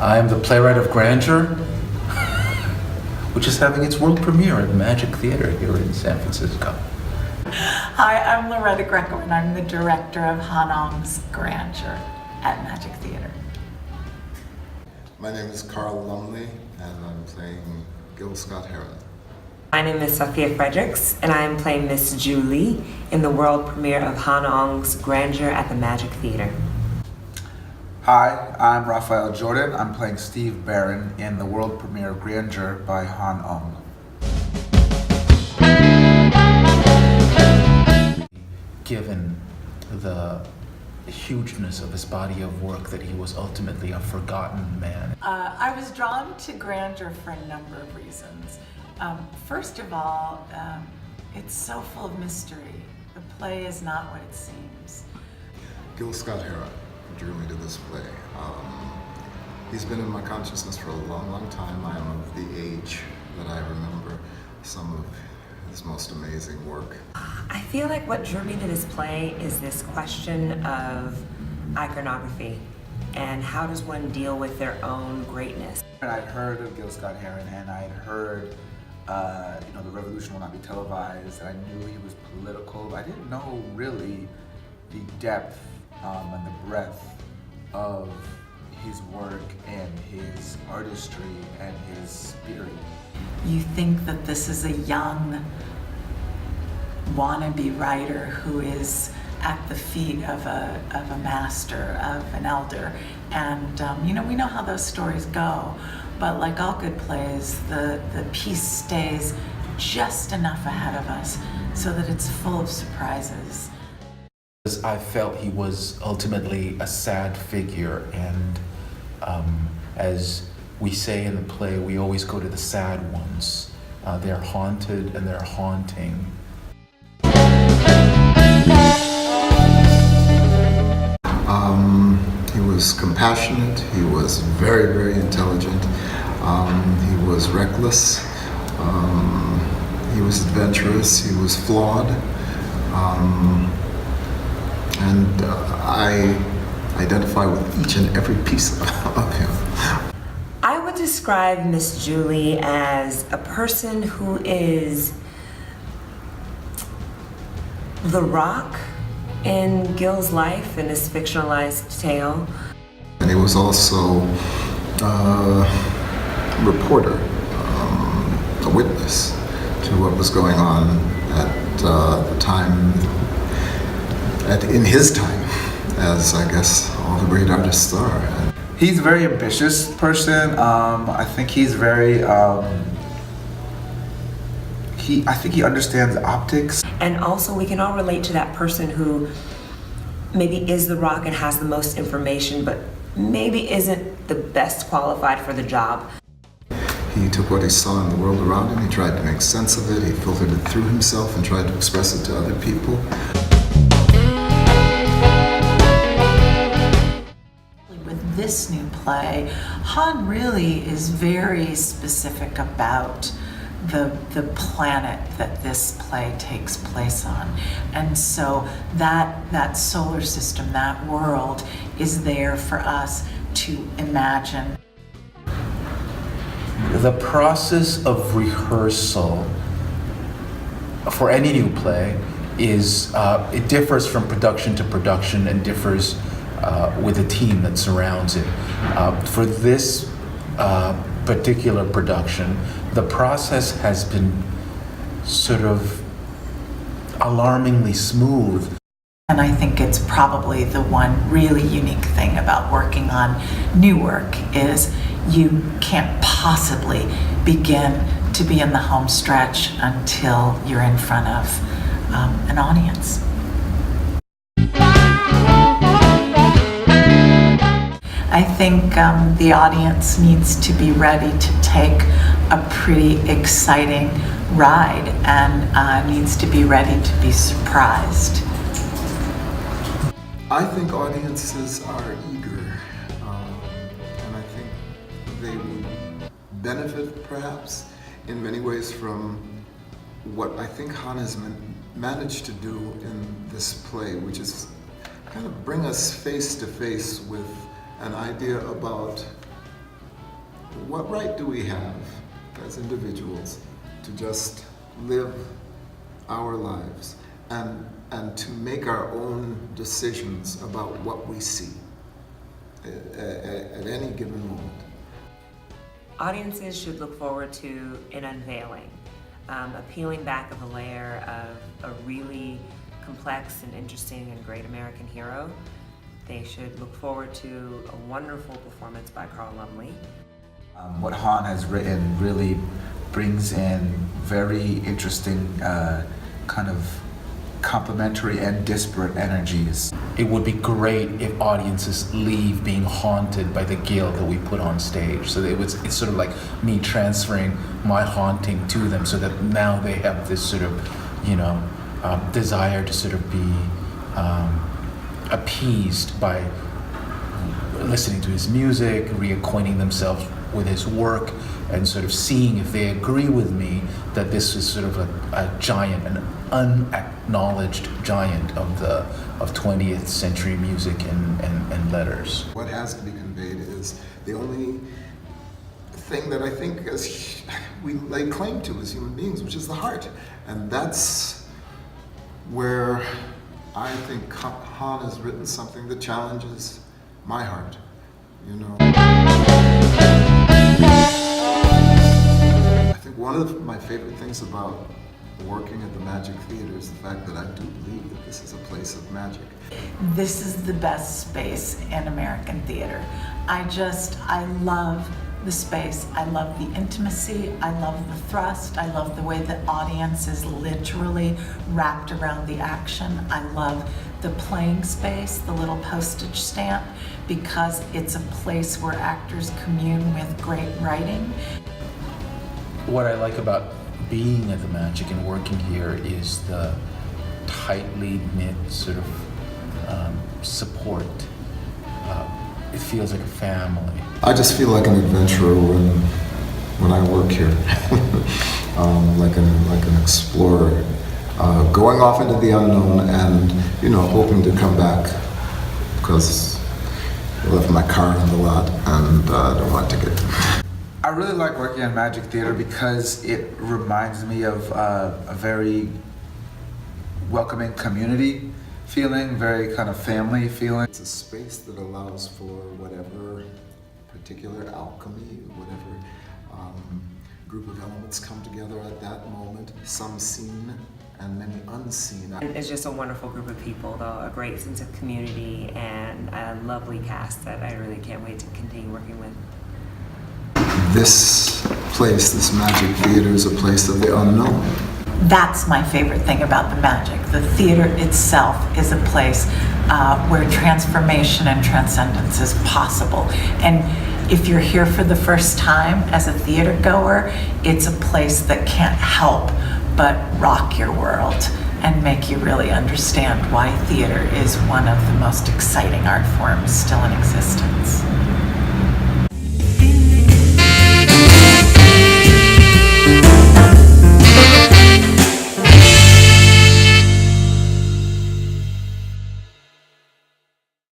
I am the playwright of Grandeur, which is having its world premiere at Magic Theater here in San Francisco. Hi, I'm Loretta Greco, and I'm the director of Han Ong's Grandeur at Magic Theater. My name is Carl Lumley, and I'm playing Gil Scott-Heron. My name is Sophia Fredericks, and I am playing Miss Julie in the world premiere of Han Ong's Grandeur at the Magic Theater. Hi, I'm Raphael Jordan. I'm playing Steve Barron in the world premiere of Grandeur by Han Ong. Given the hugeness of his body of work, that he was ultimately a forgotten man. I was drawn to Grandeur for a number of reasons. First of all, it's so full of mystery. The play is not what it seems. Gil Scott-Heron drew me to this play. He's been in my consciousness for a long, long time. I am of the age that I remember some of his most amazing work. I feel like what drew me to this play is this question of iconography and how does one deal with their own greatness. I'd heard of Gil Scott-Heron, and I had heard the revolution will not be televised, and I knew he was political, but I didn't know really the depth and the breadth of his work and his artistry and his spirit. You think that this is a young wannabe writer who is at the feet of a master, of an elder, and we know how those stories go, but like all good plays, the piece stays just enough ahead of us so that it's full of surprises. I felt he was ultimately a sad figure, and as we say in the play, we always go to the sad ones. They're haunted and they're haunting. He was compassionate, he was very, very intelligent, he was reckless, he was adventurous, he was flawed, and I identify with each and every piece of him. I would describe Miss Julie as a person who is the rock in Gil's life in this fictionalized tale. And he was also a reporter, a witness to what was going on at the time, in his time, as I guess all the great artists are. He's a very ambitious person. I think he's very, I think he understands optics. And also we can all relate to that person who maybe is the rock and has the most information, but maybe isn't the best qualified for the job. He took what he saw in the world around him, he tried to make sense of it, he filtered it through himself and tried to express it to other people. With this new play, Han really is very specific about the planet that this play takes place on. And so that solar system, that world, is there for us to imagine. The process of rehearsal for any new play is, it differs from production to production and differs with the team that surrounds it. For this particular production, the process has been sort of alarmingly smooth. And I think it's probably the one really unique thing about working on new work is you can't possibly begin to be in the home stretch until you're in front of an audience. I think the audience needs to be ready to take a pretty exciting ride and needs to be ready to be surprised. I think audiences are eager, and I think they would benefit perhaps in many ways from what I think Han has managed to do in this play, which is kind of bring us face to face with an idea about what right do we have as individuals to just live our lives and to make our own decisions about what we see at any given moment? Audiences should look forward to an unveiling, a peeling back of a layer of a really complex and interesting and great American hero. They should look forward to a wonderful performance by Carl Lumley. What Han has written really brings in very interesting kind of complementary and disparate energies. It would be great if audiences leave being haunted by the Gil that we put on stage. So it's sort of like me transferring my haunting to them, so that now they have this sort of, desire to sort of be appeased by listening to his music, reacquainting themselves with his work, and sort of seeing if they agree with me that this is sort of a giant, an unacknowledged giant of 20th century music and letters. What has to be conveyed is the only thing that I think we lay claim to as human beings, which is the heart. And that's where I think Han has written something that challenges my heart, I think one of my favorite things about working at the Magic Theater is the fact that I do believe that this is a place of magic. This is the best space in American theater. I love the space. I love the intimacy. I love the thrust. I love the way the audience is literally wrapped around the action. I love the playing space, the little postage stamp, because it's a place where actors commune with great writing. What I like about being at the Magic and working here is the tightly knit sort of support. It feels like a family. I just feel like an adventurer when I work here, like an explorer, going off into the unknown and hoping to come back, because I left my car in the lot and I don't want ticket. I really like working at Magic Theater because it reminds me of a very welcoming community feeling, very kind of family feeling. It's a space that allows for whatever particular alchemy, whatever group of elements come together at that moment, some seen and many unseen. It's just a wonderful group of people, though, a great sense of community and a lovely cast that I really can't wait to continue working with. This place, this Magic Theater, is a place of the unknown. That's my favorite thing about the Magic. The theater itself is a place where transformation and transcendence is possible. And if you're here for the first time as a theater goer, it's a place that can't help but rock your world and make you really understand why theater is one of the most exciting art forms still in existence.